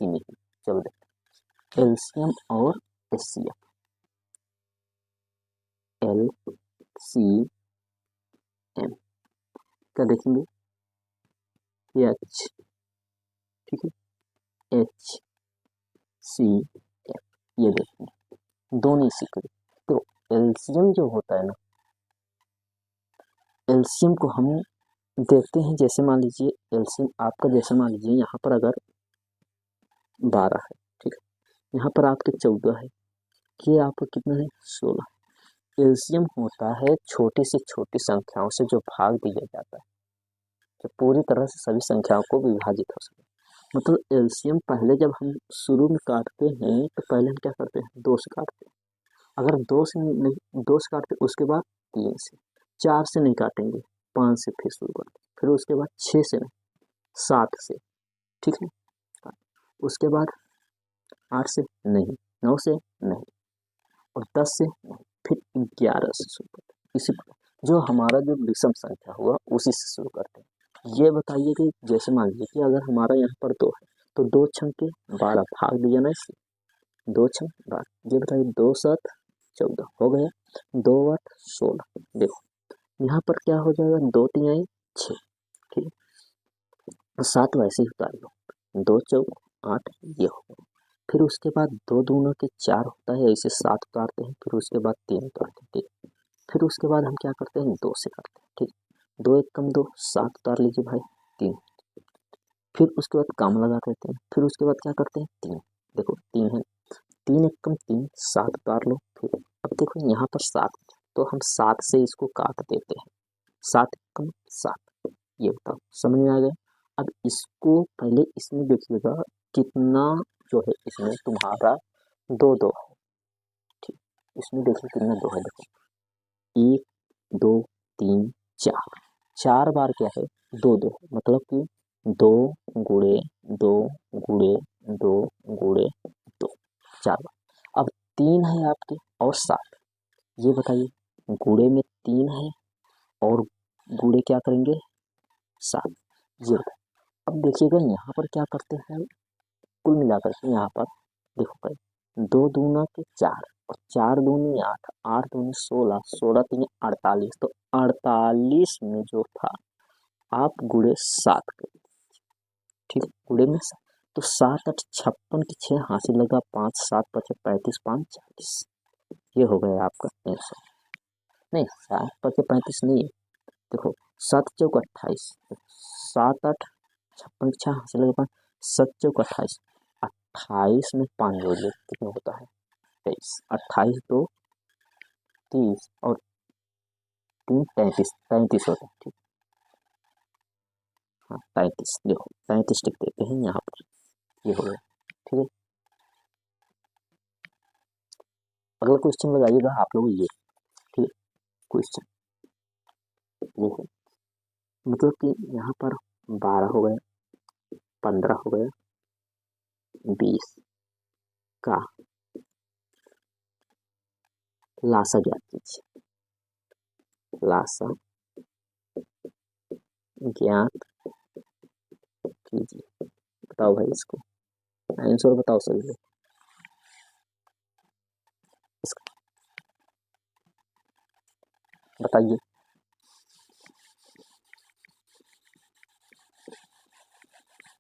ही नहीं। चलो देखते हैं एलसीएम और एचसीएफ। एलसीएम क्या देखेंगे, एच, ठीक है, एच सी एफ, ये देखेंगे दोनों इसी के। तो एलसीएम जो होता है ना, एलसीएम को हम देखते हैं, जैसे मान लीजिए एलसीएम आपका, जैसे मान लीजिए यहाँ पर अगर 12 है, ठीक है, यहाँ पर आपके 14 है, ये आपका कितना है 16। एलसीएम होता है छोटी से छोटी संख्याओं से जो भाग दिया जाता है, जो पूरी तरह से सभी संख्याओं को विभाजित हो सके। मतलब एलसीएम पहले जब हम शुरू में काटते हैं तो पहले हम क्या करते हैं, 2 से काटते हैं। अगर 2 से नहीं, 2 से काटते उसके बाद 3 से, 4 से नहीं काटेंगे, 5 से फिर शुरू करते, फिर उसके बाद 6 से नहीं, 7 से, ठीक है, उसके बाद 8 से नहीं, 9 से नहीं, और 10 से नहीं, फिर 11 से शुरू करते हैं। इसी जो हमारा जो विषम संख्या हुआ उसी से शुरू करते हैं। ये बताइए कि जैसे मान लीजिए कि अगर हमारा यहाँ पर 2 है तो 2 छंग के 12 भाग दिया ना, इससे 2 छंग 12, ये बताइए 2 7 14 हो गया, 2 8 16। देखो यहाँ पर क्या हो जाएगा, 2 3 आई 6, ठीक है, तो 7 वैसे ही उतार लो, 2 4 8 ये हो गया। फिर उसके बाद 2 दूना के 4 होता है, ऐसे 7 उतारते हैं, फिर उसके बाद 3 उतारते हैं, ठीक। फिर उसके बाद हम क्या करते हैं, 2 से करते हैं, ठीक, 2 1 कम 2, 7 उतार लीजिए भाई, 3। फिर उसके बाद काम लगा देते हैं, फिर उसके बाद क्या करते हैं, 3, देखो 3 है, 3 1 कम 3, 7 उतार लो। फिर अब देखो यहाँ पर 7, तो हम 7 से इसको काट देते हैं, 7 कम 7, ये बताओ समझ में आ गया। अब इसको पहले इसमें देखिएगा कितना जो है, इसमें तुम्हारा 2 2 है, ठीक, इसमें देखिए कितना 2 है, देखो 1 2 3 4, 4 बार क्या है 2 2, मतलब कि 2 गुणे 2 गुणे 2 गुणे 2, 4 बार। अब 3 है आपके और 7, ये बताइए गुणे में 3 है और गुणे क्या करेंगे 7, ये। अब देखिएगा यहाँ पर क्या करते हैं, कुल मिलाकर के यहाँ पर देखो भाई 2 दूना के 4 और 4 दूनी 8, 8 दूनी 16, 16 तीन 48, तो 48 में जो था आप गुणे 7 कर, ठीक है, गुणे में 7, तो 7 8 56 की 6 हासिल लगा, 5 7 5 35, 5 40, ये हो गया आपका आंसर। नहीं 7 5 35 नहीं है, देखो 7 चौक 28, 7 8 56 की 6 हासिल लगा 5, 7 चौक 28, 28 में 5 जोड़िए कितना होता है 23, 28 2 30 और 3 35, 35 होता है, ठीक, हाँ 35, देखो 35 टिक देते हैं यहाँ पर, ये हो गया, ठीक है। अगला क्वेश्चन लगाइएगा आप लोग ये, ठीक है, क्वेश्चन ये है, मतलब कि यहाँ पर 12 हो गया, 15 हो गया, 20 का लासा ज्ञात कीजिए, लासा ज्ञात कीजिए। बताओ भाई इसको आंसर बताओ सभी लोग, इसका बताइए।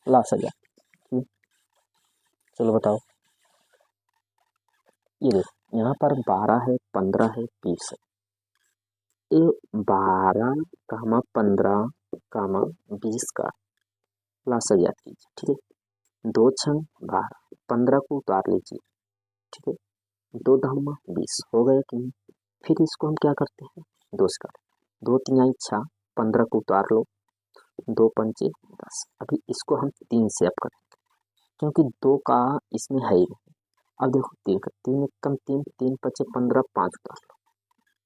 लासा ज्ञात, चलो बताओ। ये देखो यहाँ पर 12 है, 15 है, 20 है, ये 12 कामा 15 कामा 20 का लासा ज्ञात कीजिए, ठीक है। 2 छंग 12, 15 को उतार लीजिए, ठीक है, 2 धामा 20 हो गया कि नहीं। फिर इसको हम क्या करते हैं, 2 से काट, 2 3 आई 6, 15 को उतार लो, 2 पंचे 10। अभी इसको हम 3 से अब करेंगे, क्योंकि 2 का इसमें है ही नहीं। अब देखो 3 का 3 एक कम 3, 3 पचे 15, 5 उतार लो।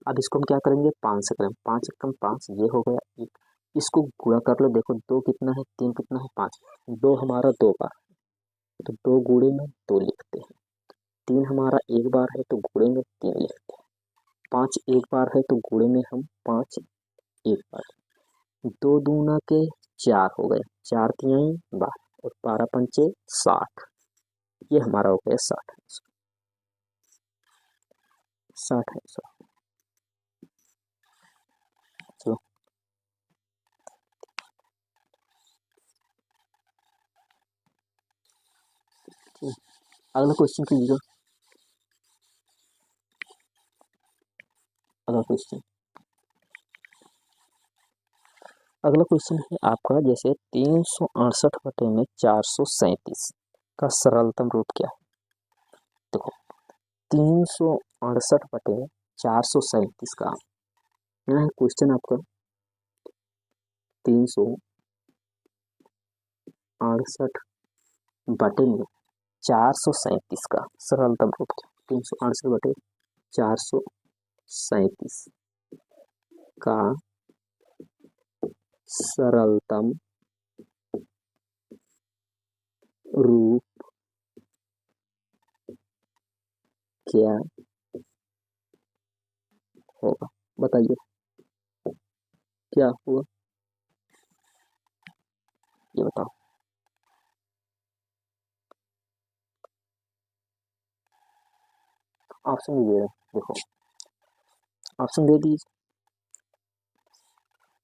अब इसको हम क्या करेंगे 5 से करेंगे, 5 एक कम 5, ये हो गया 1। इसको गुणा कर लो, देखो 2 कितना है, 3 कितना है 5, 2 हमारा 2 बार, तो 2 गुणे में 2 लिखते हैं, 3 हमारा 1 बार है तो गुणे में 3 लिखते हैं, 5 1 बार है तो गुणे में हम 5 1 बार, 2 दूना के 4 हो गए, 4 तिहाई 12 और 12 पंचे 60, ये हमारा हो गया 60 आंसर। 60 आंसर। चलो अगला क्वेश्चन कीजिएगा। अगला क्वेश्चन है आपका, जैसे 368 बटे में 437 का सरलतम रूप क्या है। देखो 368 बटे 437 का यहाँ क्वेश्चन आपका 368 बटे में 437 का सरलतम रूप क्या। 368 बटे 437 का सरलतम रूप क्या होगा, बताइए क्या होगा, ये बताओ। ऑप्शन भी दे रहे हैं, देखो ऑप्शन दे दीजिए।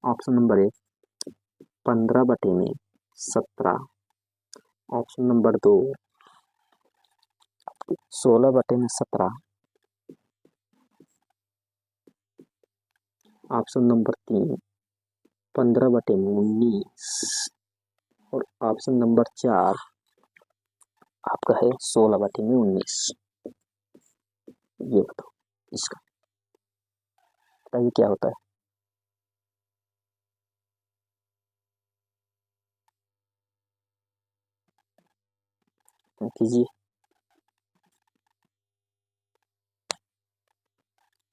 ऑप्शन नंबर 1 15 बटे में 17। ऑप्शन नंबर 2 16 बटे में 17। ऑप्शन नंबर 3 15 बटे में 19। और ऑप्शन नंबर 4 आपका है 16 बटे में 19। ये बताओ इसका, बताइए क्या होता है। कीजिए।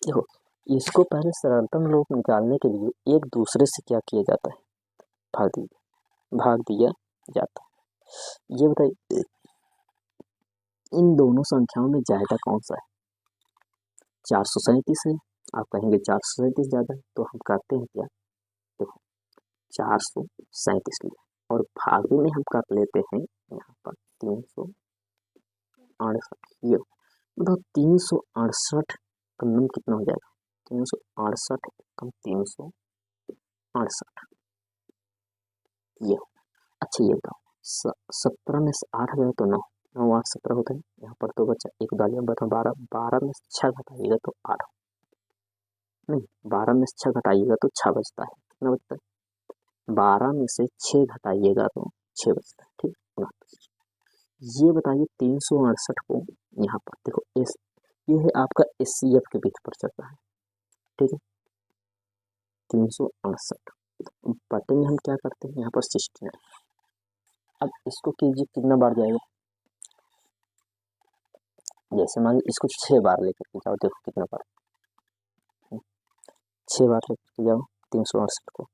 देखो इसको पहले सरलतम रूप निकालने के लिए एक दूसरे से क्या किया जाता है, भाग दिया जाता है। ये बताइए इन दोनों संख्याओं में ज्यादा कौन सा है। 437 है, आप कहेंगे 437 ज्यादा है, तो हम करते हैं क्या, देखो 437 लिया और भागे में हम कर लेते हैं यहाँ पर 368। ये मतलब 368 का नम कितना हो जाएगा, 368 कम 368 ये। अच्छा ये बताओ 17 में से 8 गए तो 9, 9 8 17 होता है। यहाँ पर तो बच्चा एक डालिए, बताओ 12, 12 में से 6 घटाइएगा तो 8, नहीं 12 में से 6 घटाइएगा तो 6 बचता है। कितना बचता है, 12 में से 6 घटाइएगा तो 6 बचता है। ठीक, ये बताइए 368 को यहाँ पर देखो ये है आपका SCF के बीच पर चल रहा है। ठीक है 368 बटे में हम क्या करते हैं यहाँ पर 69। अब इसको कीजिए कितना बार जाएगा, जैसे मान लीजिए इसको 6 बार लेकर के जाओ, देखो कितना बार, 6 बार लेकर के जाओ 368 को।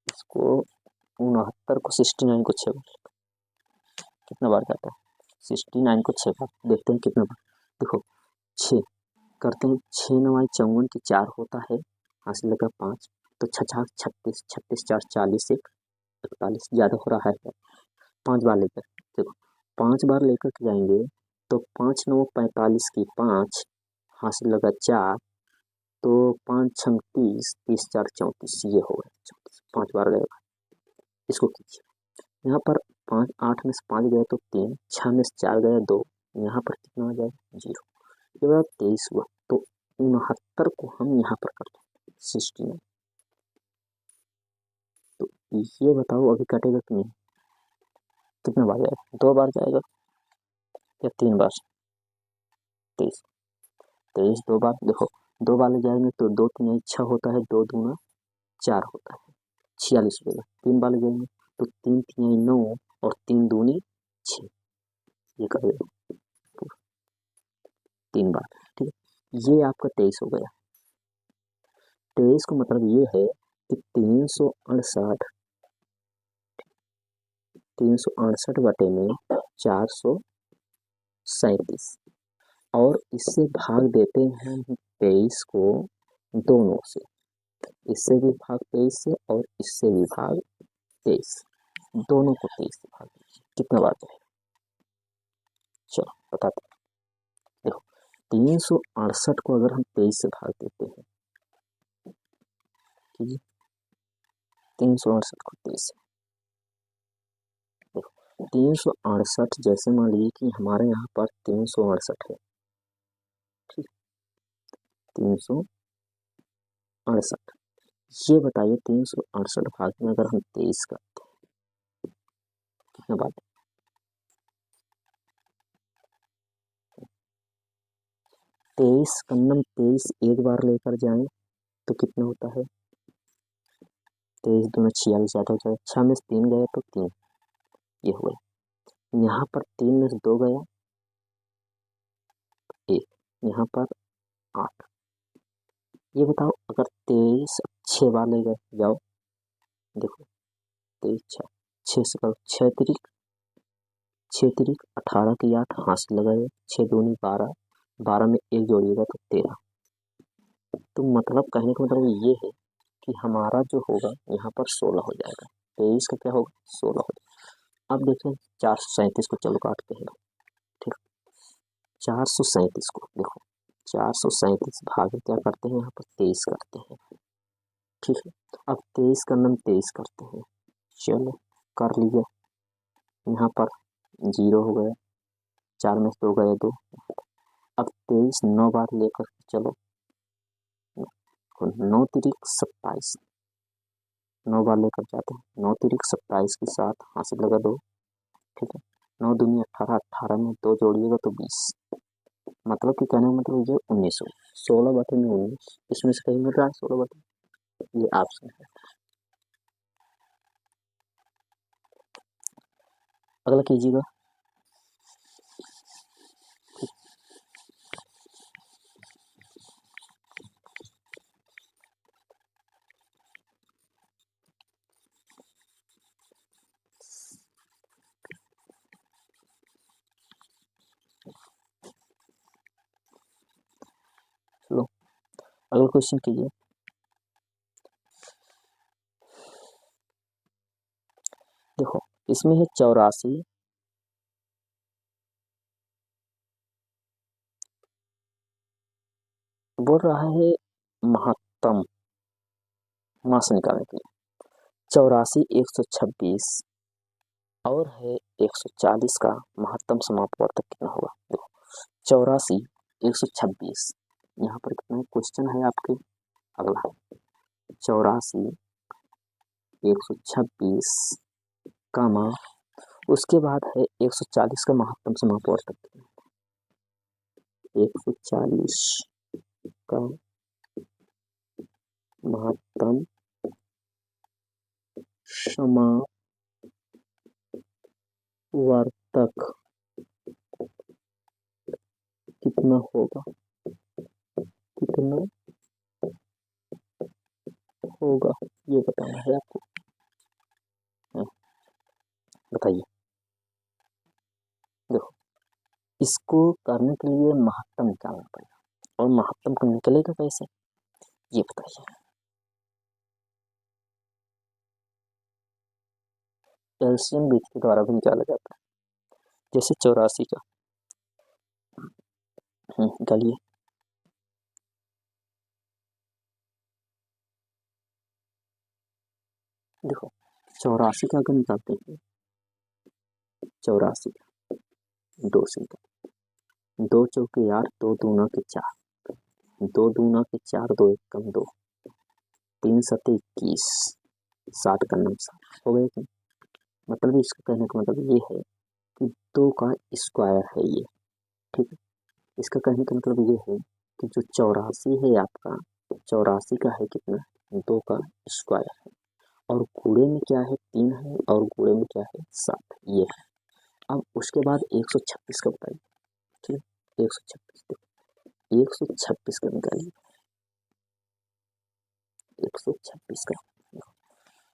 इसको 69 को 69 को 6 बार कितना बार जाता है, 69 को 6 बार, देखते हैं कितना बार। देखो 6 करते हैं, 6 9 54 की 4 होता है, हासिल लगा 5, तो 6 36, 36 4 40, 41 ज़्यादा हो रहा है। 5 बार लेकर देखो, 5 बार लेकर के जाएंगे तो 5 9 45 की 5, हासिल लगा 4, तो 5 6 30, 30 4 34, ये हो गया 34, 5 बार गएगा। इसको कीजिए यहाँ पर 5 8 में से 5 गए तो 3, 6 में से 4 गए 2, यहाँ पर कितना हो जाएगा 0। ये बात 23 हुआ, तो 69 को हम यहाँ पर करते हैं 69। तो ये बताओ अभी कटेगा कि नहीं, कितना बार जाएगा, 2 बार जाएगा या 3 बार, 23 23 2 बार। देखो 2 बार ले जाएंगे तो 2 3 6 होता है, 2 दूना 4 होता है, 46 होगा। 3 बार ले जाएंगे तो 3 3 9 और 3 दूनी 6, ये करेगा 3 बार। ठीक है ये आपका 23 हो गया। 23 का मतलब ये है कि 368 बटे में 437 और इससे भाग देते हैं 23 को दोनों से, इससे भी भाग 23 से और इससे भी भाग 23, दोनों को 23 से भाग दीजिए, कितना बार जाएगा चलो बताते हैं। देखो 368 को अगर हम 23 से भाग देते हैं, ठीक है, 368 को 23 से, देखो 368 जैसे मान लीजिए कि हमारे यहाँ पर 368 है, ठीक, 368, ये बताइए 368 भाग में अगर हम 23 करते हैं कितना बात है, 23 कन्नम 23 एक बार लेकर जाएं तो कितना होता है, 23 दूना 46 हो जाए, 6 में से 3 गया तो 3, ये हुआ। यहाँ पर 3 में से 2 गया 1, यहाँ पर 8। ये बताओ अगर 23 6 बार ले गए, जाओ देखो 23 6 से करो, 6 तिरिक 18 की 8 हाथ से लगाए, 6 दूनी 12, 12 में 1 जोड़िएगा तो 13। तो मतलब कहने का मतलब ये है कि हमारा जो होगा यहाँ पर 16 हो जाएगा, 23 का क्या होगा 16 हो जाएगा। अब देखें 437 को चलो काटते हैं, ठीक, 437 को देखो 437 भाग क्या करते हैं यहाँ पर 23 करते हैं, ठीक है। अब 23 का नाम 23 करते हैं, चलो कर लिया, यहाँ पर 0 हो गया, 4 में से 2 गए 2। अब 23 9 बार लेकर चलो, 9 तिरिक 27, 9 बार लेकर जाते हैं, 9 तिरिक 27 के साथ हासिल लगा 2, ठीक है, 9 दूनी 18, 18 में 2 जोड़िएगा तो 20, मतलब कि कहने का मतलब ये 19 हो, 16/19, इसमें से कहीं मिल रहा है 16/, ये ऑप्शन है। अगला कीजिएगा, लो अगला क्वेश्चन कीजिए। देखो इसमें है 84, बोल रहा है महत्तम मास निकालने के लिए, 84 126 और है 140 का महत्तम समापवर्तक कितना होगा। देखो 84 126, यहाँ पर कितना क्वेश्चन है आपके, अगला 84 126 का मान, उसके बाद है 140 का महत्तम समापवर्तक कितना, 140 का महत्तम समावर्तक कितना होगा, कितना होगा ये बताना है आपको, बताइए। देखो इसको करने के लिए महत्तम निकालना पड़ेगा, और महत्तम को निकलेगा कैसे ये बताइए। एलसीएम विधि के द्वारा भी निकाला जाता है, जैसे 84 का निकालिए, देखो 84 का अगर निकालते हैं, 84 2 से निकाल, 2 चौके 8, 2 दूना के 4, 2 दूना के 4, 2 एक कम 2, 3 7 21, 60 का नम 60 हो गया। मतलब इसका कहने का मतलब ये है कि 2 का स्क्वायर है ये, ठीक है। इसका कहने का मतलब ये है कि जो 84 है आपका, 84 का है कितना 2 का स्क्वायर है, और गुणे में क्या है 3 है, और गुणे में क्या है 7, ये है। अब उसके बाद 126 का बताइए, ठीक है, 126 देखो 126 का निकालिए, 126 का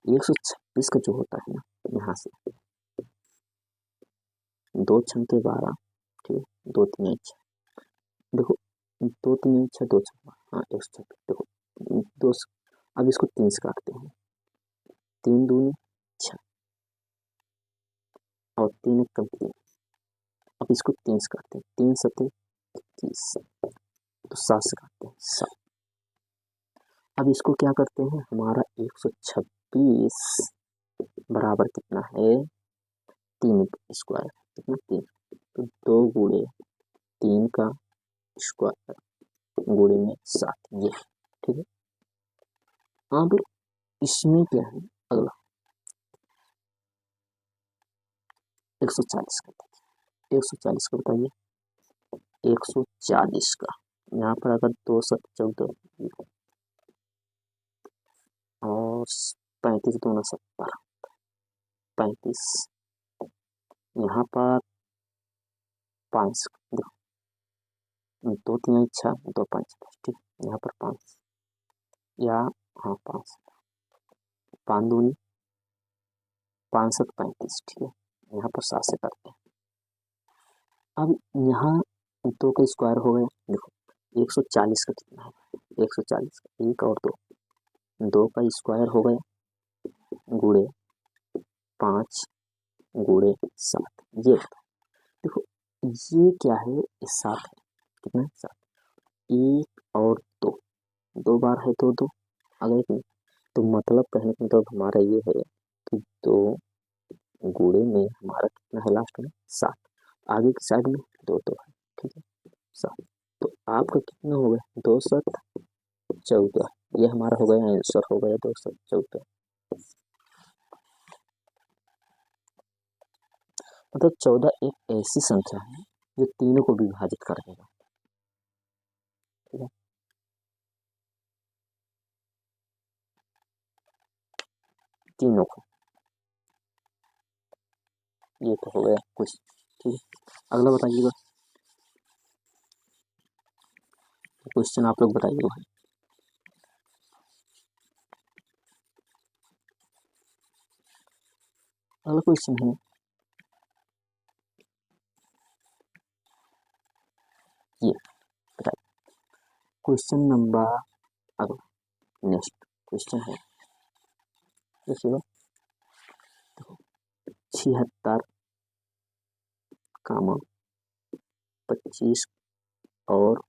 126 का जो होता है ना, यहाँ से 2 छंके 12, ठीक है, 2 3 6, देखो 2 3 6 2 6, हाँ 126, देखो 2, अब इसको 3 से काटते हैं, 3 दूनी 6 और 3 एक कम 3, अब इसको 3 से काटते हैं, 3 सते 21, तो 7 से काटते हैं 7। अब इसको क्या करते हैं, हमारा 126 बराबर कितना है 3 स्क्वायर, कितना 3, तो 2 गुणे 3 का स्क्वायर गुणे में 7, ये ठीक है। अब इसमें क्या है अगला 140 का, 140 का बताइए, 140 का यहाँ पर अगर 2 7 14 और 35 2 70 35, यहाँ पर 5 देखो 2 3 6 2 5 ठीक, यहाँ पर 5 या हाँ 5 5 दूनी 5 7 35 ठीक है, यहाँ पर 7 से करते हैं। अब यहाँ 2 का स्क्वायर हो गया, देखो 140 का कितना है 140 का 1 और 2, 2 का स्क्वायर हो गया गुणे 5 गुणे 7, ये देखो ये क्या है 7 है, कितना है 7, 1 और 2, 2 बार है 2 2 अगर एक, तो मतलब कहने का मतलब हमारा ये है कि 2 गुणे में हमारा कितना है लास्ट में 7, आगे की साइड में 2 2 है ठीक है 7, तो आपका कितना हो गया 2 7 14, ये हमारा हो गया आंसर हो गया 2 7 14। मतलब 14 एक ऐसी संख्या है जो तीनों को विभाजित कर देगा, ठीक है। तीनों को, ये तो हो गया कुछ, ठीक है। अगला बताइएगा, क्वेश्चन आप लोग बताइए भाई। अगला क्वेश्चन है ये, बताइए क्वेश्चन नंबर, अगला नेक्स्ट क्वेश्चन है देखिएगा, 76 कामा 25 और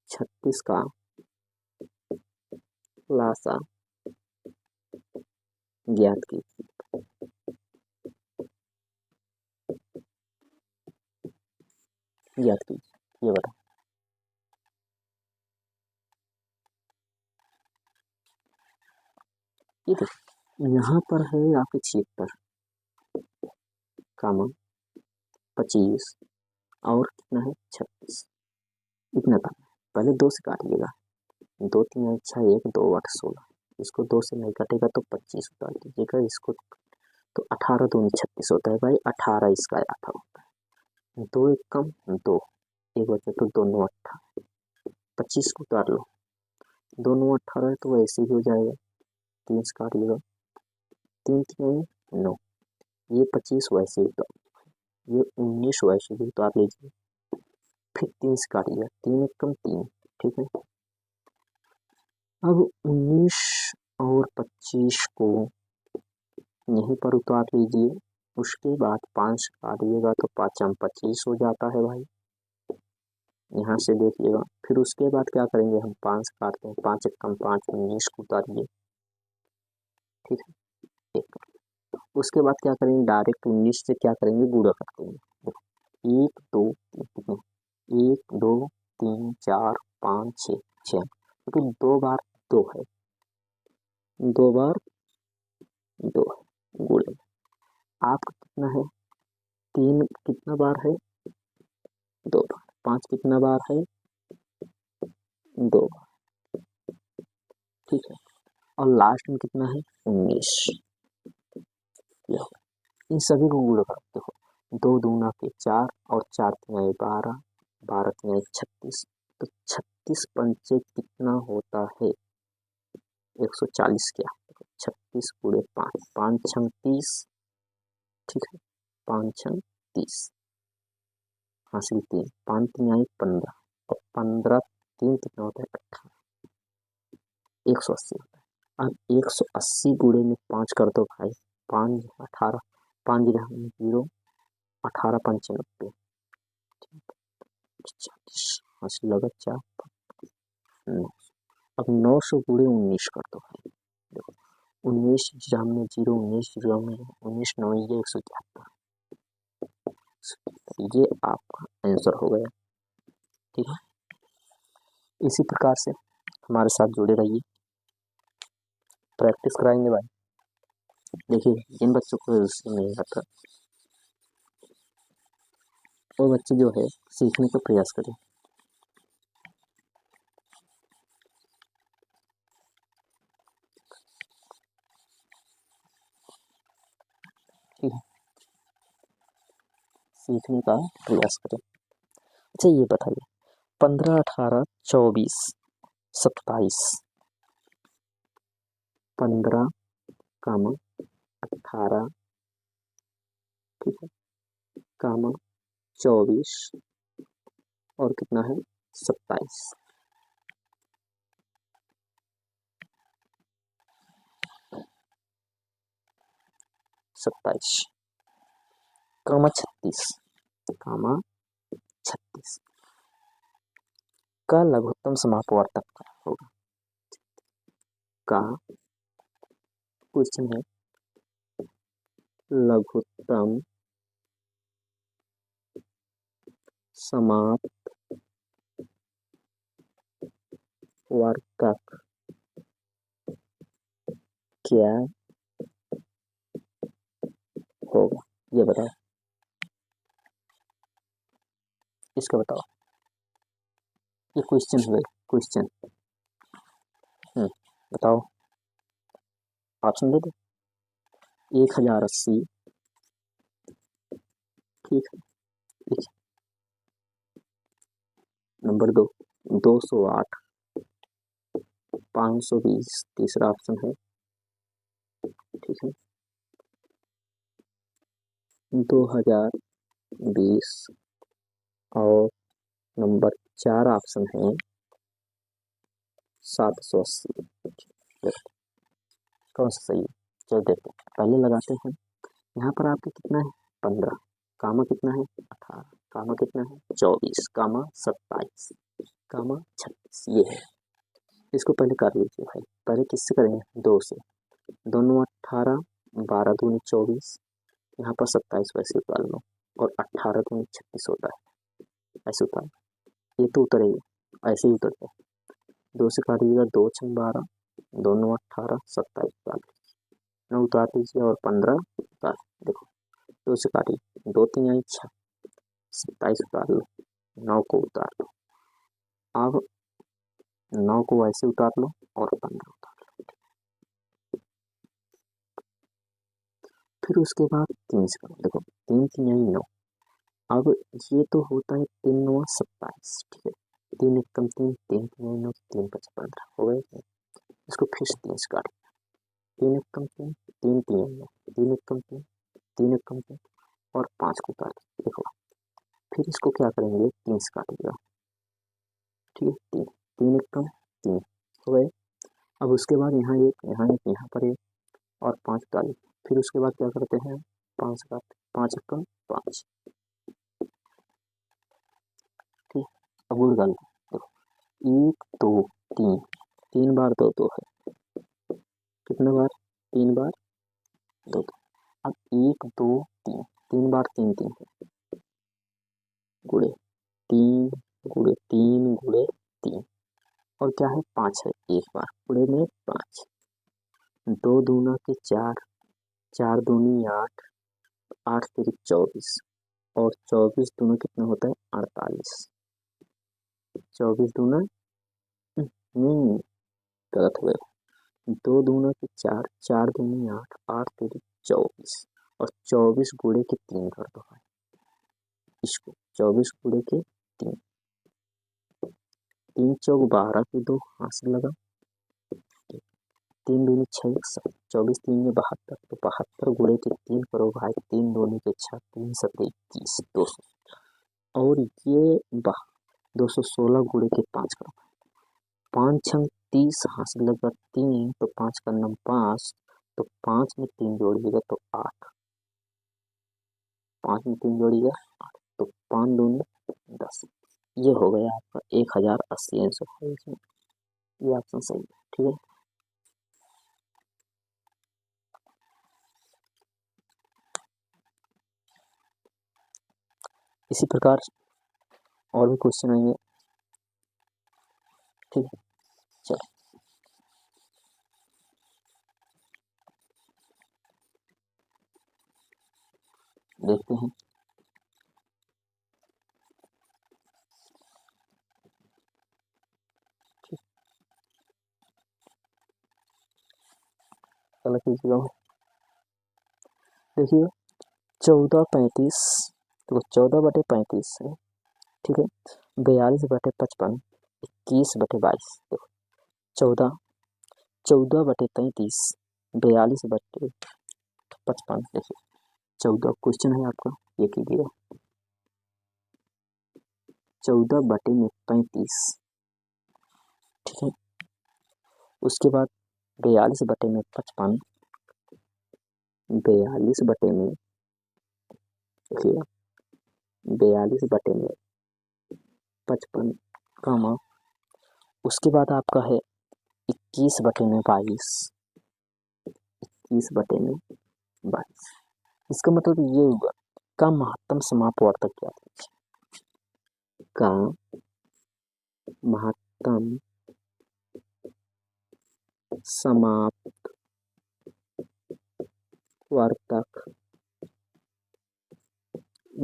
36 का लासा ज्ञात की, ज्ञात की, ये बताओ। ये देखो यहाँ पर है आपके 76 कामा 25 और कितना है 36, इतना था, पहले 2 से काटिएगा, 2 3 6 1 2 8 16, इसको 2 से नहीं कटेगा तो 25 उतार दीजिएगा इसको, तो 18 दूनी 36 होता है भाई, 18 इसका आता होता है, 2 1 कम 2, एक बचे तो दोनों 18, 25 को उतार लो, दोनों 18 है तो ऐसे ही हो जाएगा, 3 से काट लेगा, 3 3 9, ये 25 वैसे ही उतार, ये 19 वैसे ही उतार लीजिए, फिर 3 से काटिएगा, 3 1 कम 3, ठीक है। अब 19 और 25 को यहीं पर उतार लीजिए, उसके बाद 5 काटिएगा तो 5 25 हो जाता है भाई, यहाँ से देखिएगा, फिर उसके बाद क्या करेंगे हम 5 काटते हैं, 5 1 कम 5 19 को उतारिए, ठीक है, एक, उसके बाद क्या करेंगे डायरेक्ट 19 से क्या करेंगे गुणा कर देंगे, देखो 1 2 3 कितने 1 2 3 4 5 6 6, तो 2 बार 2 है, 2 बार 2 है गुणे, आपका कितना है 3 कितना बार है 2 बार, 5 कितना बार है 2 बार, ठीक है, और लास्ट में कितना है 19, इन सभी को गुणा करो, देखो 2 दूना के 4 और 4 तिहाई 12, 12 तिहाई 36, तो 36 पंचे कितना होता है 140, क्या 36 गुणे 5, 5 6 30, ठीक है 5 6 30, हासिल 3, 5 तिहाई 15 और 15 3 कितना होता है 18, 180 होता है। अब 180 गुणे में 5 कर दो भाई, 5 18, 5 0, 18 5 90, 40 लगा 4 9। अब 900 गुणे 19 कर दो भाई, देखो 19 जीरो में 0, 19 जीरो में 19 9 ये 173, ये आपका आंसर हो गया। ठीक है, इसी प्रकार से हमारे साथ जुड़े रहिए, प्रैक्टिस कराएंगे भाई। देखिए जिन बच्चों को नहीं आता वो बच्चे जो है सीखने का प्रयास करें। ठीक है, सीखने का प्रयास करें। अच्छा ये बताइए 15 18 24 27, 15 कामा 18, ठीक है, कामा 24 और कितना है 27, 27 कामा 36, कामा 36 का लघुत्तम समापवर्तक का होगा। का क्वेश्चन है लघुत्तम समापवर्तक क्या होगा, ये बताओ, इसका बताओ। ये क्वेश्चन है, क्वेश्चन बताओ, ऑप्शन दे दो। 1080, ठीक है, नंबर 2 208, 520 तीसरा ऑप्शन है, ठीक है, 2020 और नंबर 4 ऑप्शन है 780। कौन सा सही है, चलो देखते हैं, पहले लगाते हैं। यहाँ पर आपके कितना है 15, कामा कितना है 18, कामा कितना है 24, कामा 27, कामा 36, ये है। इसको पहले कर लीजिए भाई, पहले किससे करेंगे 2 से, दोनों 18, 12 दूनी 24, यहाँ पर 27 वैसे उतार लो और 18 दूनी 36 होता है, ऐसे उतार, ये तो उतरेगा, ऐसे ही उतरता है। 2 से काटिएगा 2 6 12, दोनों 18, 27 उतार, 9 उतार दीजिए और 15 उतार, देखो 2 से काटिए 2 3 आई 6, 27 उतार लो, 9 को उतार लो, अब 9 को ऐसे उतार लो और 15 उतार लो, फिर उसके बाद 3 से करो, देखो 3 3 आई 9, अब ये तो होता है 3 9 27, ठीक है, 3 1 3 3 3 आई 9, 3 5 15 हो गए। इसको फिर से 3 से काटिए, 3 1 3 3 3 आई 9, 3 1 3 3 1 3 और 5 को उतार दीजिए, देखो फिर इसको क्या करेंगे 3 से काटिएगा, ठीक है, 3 3 1 3 हो गए। अब उसके बाद यहाँ एक यहाँ एक यहाँ पर एक और 5 डालिए, फिर उसके बाद क्या करते हैं 5 का 5 1 5, ठीक, अब गुड़ डाल देखो 1 2 3, 3 बार 2 2 है, कितने बार 3 बार 2 2, अब 1 2 3, 3 बार 3 3 है, गुड़े 3 गुड़े 3 गुड़े 3 और क्या है 5 है, एक बार गुड़े में 5, 2 दूना के 4, 4 दूनी 8, 8 तिरिक 24 और 24 दूना कितना होता है 48, 24 दूना नहीं गलत हो गया, 2 दूना के 4, 4 दूनी 8, 8 तिरिक 24 और 24 गुड़े के 3 कर दो भाई, इसको 24 गुड़े के 3, 3 चौक 12 के 2 हाथ से लगा, 3 दूनी 6 24 3 में 72, तो 72 गुड़े के 3 करो भाई, 3 दूनी के 6, 3 7 21 200 और ये 216 गुड़े के 5 करो, 5 6 30 हासिल लगभग 3 तो 5 का नम 5, तो 5 में 3 जोड़िएगा तो 8, 5 में 3 जोड़िएगा 8, तो 5 दूनी 10। ये हो गया आपका 1080 आंसर है इसमें, ये ऑप्शन सही है। ठीक है, इसी प्रकार और भी क्वेश्चन आएंगे। ठीक है, चलो देखते हैं। चलो कीजिएगा, देखिए 14/35, तो 14/35 है। ठीक है, 42/55, 21/22, देखो 14/33, 42/55, देखिए 14 क्वेश्चन है आपका, ये कीजिएगा 14/35। ठीक है, उसके बाद 42/55, 42/55, देखिएगा 42/55, उसके बाद आपका है 21/22, 21/22। इसका मतलब ये हुआ का महत्तम समापवर्तक क्या है, का महत्तम समापवर्तक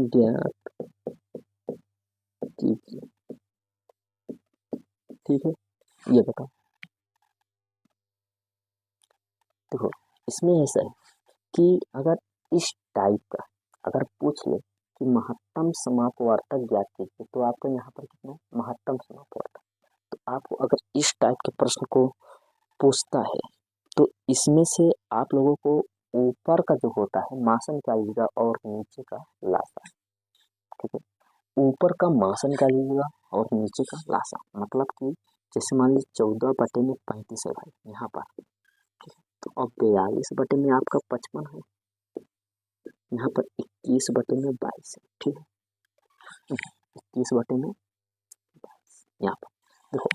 ज्ञात कीजिए। ठीक है, ये बताओ, देखो इसमें ऐसा है कि अगर इस टाइप का अगर पूछ ले कि महत्तम समापवर्तक ज्ञात कीजिए, तो आपको यहाँ पर कितना महत्तम समापवर्तक, तो आपको अगर इस टाइप के प्रश्न को पूछता है तो इसमें से आप लोगों को ऊपर का जो होता है मासन निकालिएगा और नीचे का लासा। ठीक है, ऊपर का मासन निकालिएगा और नीचे का लासा, मतलब कि जैसे मान लीजिए 14/35 है भाई यहाँ पर। ठीक है, तो अब 42 में आपका 55 है, यहाँ पर 21/22 है। ठीक है, 21/22, यहाँ पर देखो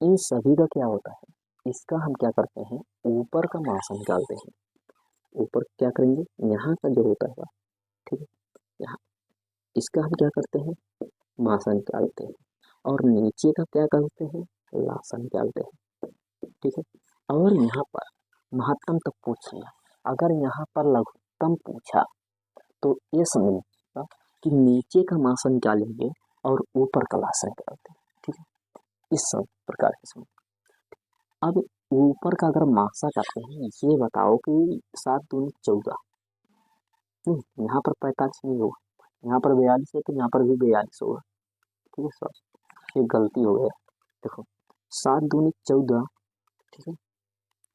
इन सभी का क्या होता है, इसका हम क्या करते हैं ऊपर का मासन निकालते हैं। ऊपर क्या करेंगे, यहाँ का जो होता है, ठीक है, यहाँ इसका हम क्या करते हैं मासा निकालते हैं, और नीचे का क्या करते हैं लासा निकालते हैं। ठीक है, और यहाँ पर महत्तम तक पूछ लिया, अगर यहाँ पर लघुत्तम पूछा तो ये समझिएगा कि नीचे का मासा निकालेंगे और ऊपर का लासा निकालते हैं। ठीक है, इस प्रकार के समझ। अब ऊपर का अगर मासा करते हैं, ये बताओ कि 7 दूनी 14, यहाँ पर 45 नहीं होगा, यहाँ पर 42 है तो यहाँ पर भी 42 होगा। ठीक है सर, ये गलती हो गया, देखो 7 दूनी 14, ठीक है,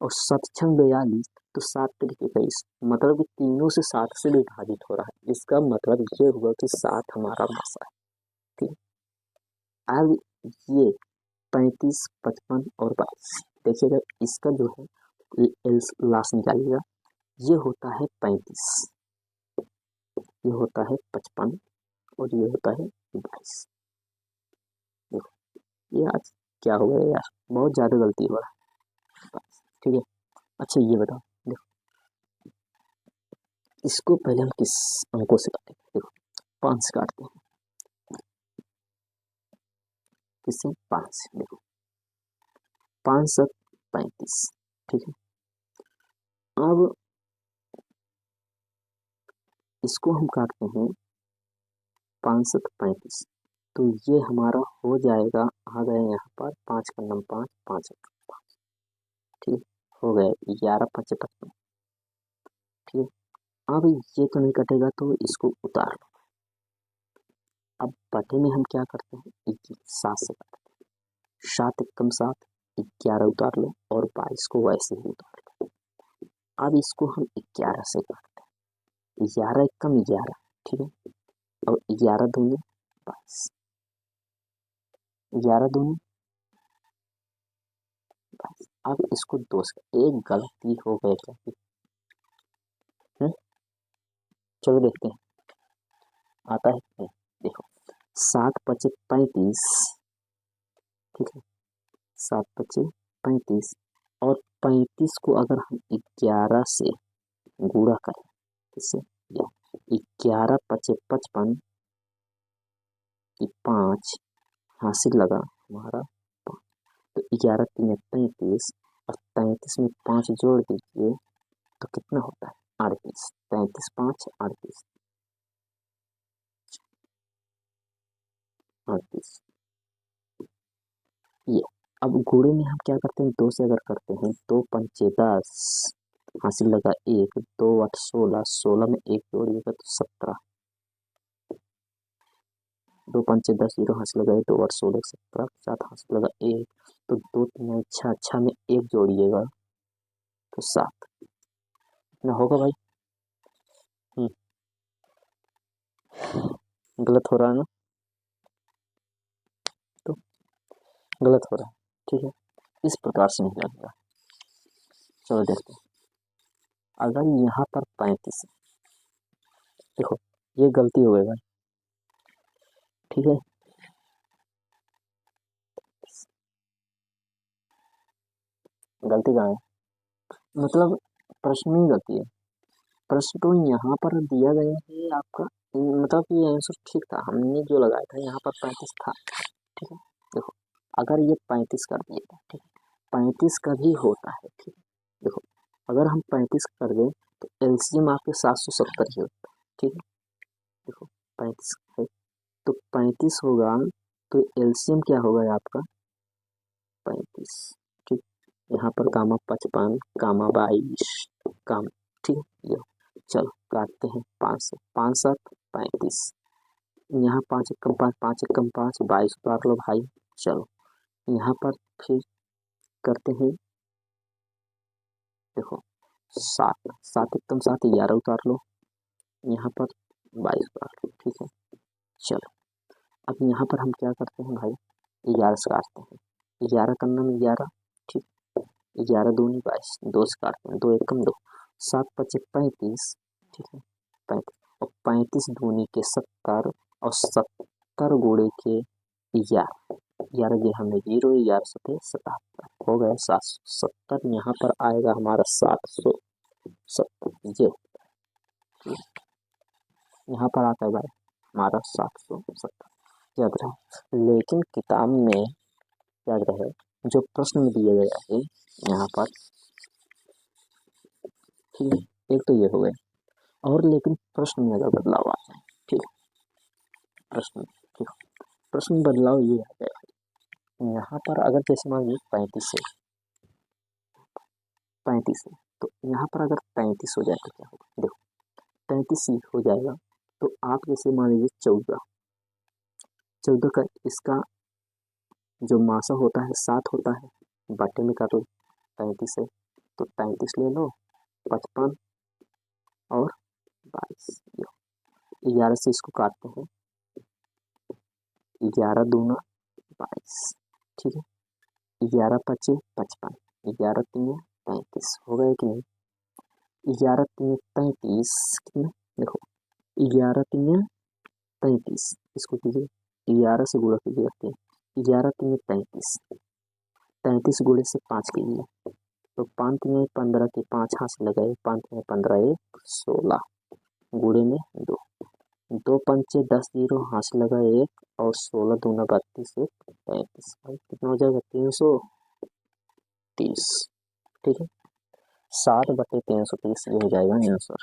और 7×42, तो 7×23, मतलब कि तीनों से 7 से विभाजित हो रहा है, इसका मतलब ये हुआ कि 7 हमारा मासा है। ठीक है, अब ये 35, 55 और 22, देखिएगा इसका जो है लास्ट निकालिएगा, ये होता है 35, ये होता है 55 और ये होता है 22। देखो ये आज क्या हो गया यार, बहुत ज़्यादा गलती हो रहा है। ठीक है, अच्छा ये बताओ, देखो इसको पहले हम किस अंकों से काटेंगे, देखो 5 से काटते हैं, किससे 5 से, देखो 5 7 35। ठीक है, अब इसको हम काटते हैं 5 7 35, तो ये हमारा हो जाएगा, आ गया यहाँ पर 5 का नम 5, 5 5। ठीक, हो गया 11 5 55। ठीक है, अब ये तो नहीं कटेगा तो इसको उतार लो। अब बटे में हम क्या करते हैं 7 से काटते हैं, 7 एकम 7, 11 उतार लो और 22 को वैसे ही उतार लो। अब इसको हम 11 से काटते हैं, 11 एकम 11, ठीक है, और 11 दूनी 22, 11 दूनी 22। अब इसको 2 से एक गलती हो गई क्या? चलो देखते हैं आता है। देखो 7 पचे 35, ठीक है, 7 पचे 35 और 35 को अगर हम 11 से गुणा करें, इससे 11 पचे 55 की 5 हासिल लगा हमारा 5। तो 11 3 35 और 33 में 5 जोड़ दीजिए तो कितना होता है? 38। 33 5 38 38। ये अब गुणे में हम क्या करते हैं? 2 से अगर करते हैं 2 पंचे 10 हासिल लगा 1, 2 8 16, 16 में 1 जोड़िएगा तो 17। 2 पंचे 10 जीरो हासिल लगाए 2 8 16 17, 7 हासिल लगा 1, तो 2 3 6 6 में 1 जोड़िएगा तो 7। ना होगा भाई? गलत हो रहा है ना? तो गलत हो रहा है, ठीक है, इस प्रकार से नहीं लगेगा। चलो देखते हैं, अगर यहाँ पर 35 है, देखो ये गलती हो गई भाई, ठीक है, गलती कहाँ है? मतलब प्रश्न में गलती है। प्रश्न तो यहाँ पर दिया गया है आपका, मतलब कि आंसर ठीक था, हमने जो लगाया था यहाँ पर 35 था, ठीक है। देखो अगर ये 35 कर दिया था, ठीक है, 35 का भी होता है, ठीक है। देखो अगर हम 35 कर दें तो एलसीएम आपके 770 ही होता है, ठीक है। देखो 35 है तो 35 होगा तो एलसीएम क्या होगा आपका? 35, ठीक। यहाँ पर गामा 55, गामा 22, गामा, ठीक है। ये चलो काटते हैं 5 से, 5 7 35, यहाँ 5 एकम 5, 5 एकम 5, 22 उतार लो भाई। चलो यहाँ पर फिर करते हैं, देखो 7 7 एकम 7, 11 उतार लो, यहाँ पर 22 उतार लो, ठीक है। चलो अब यहाँ पर हम क्या करते हैं भाई? 11 से काटते हैं, 11 करना में 11, ठीक, 11 दूनी 22, 2 से काटते हैं, 2 एकम 2, 7 पचे 35, ठीक है, 35 और 35 दूनी के 70 और 70 गुणे के 11, 11 ये हमें 0, 11 सते 77 हो गया 770। यहाँ पर आएगा हमारा 770, ये यहाँ पर आता है भाई हमारा 770, याद रहे। लेकिन किताब में याद रहे जो प्रश्न दिया गया है यहाँ पर, ठीक है, एक तो ये हो गए, और लेकिन प्रश्न में अगर बदलाव आ जाए, ठीक है, प्रश्न, ठीक, प्रश्न बदलाव ये आ जाए यहाँ पर, अगर जैसे मान लीजिए 35 है, 35 है तो यहाँ पर अगर 35 हो जाए तो क्या होगा? देखो 35 हो जाएगा तो आप जैसे मान लीजिए 14, 14 का इसका जो मासा होता है 7 होता है, बाटे में काटो 35 है तो 35 ले लो, 55 और 22, 11 से इसको काटते हैं, 11 दूना 22, ठीक है, 11 पचे 55, 11 तीन 35 हो गए कि नहीं? 11 तीन 35 कितना? देखो 11 तीन 35, इसको कीजिए 11 से गुणा कीजिए, रखते हैं 11 तीन 35, 35 गुणे से 5 कीजिए तो 5 तीन 15 के 5 हाथ से लगाए, 5 तीन 15 1 16 गुणे में 2, 2 पंचे 10 जीरो हाथ से लगा 1 और 16 दूना 32 1 35, कितना हो जाएगा? 330, ठीक है, 7/330 ये हो जाएगा आंसर।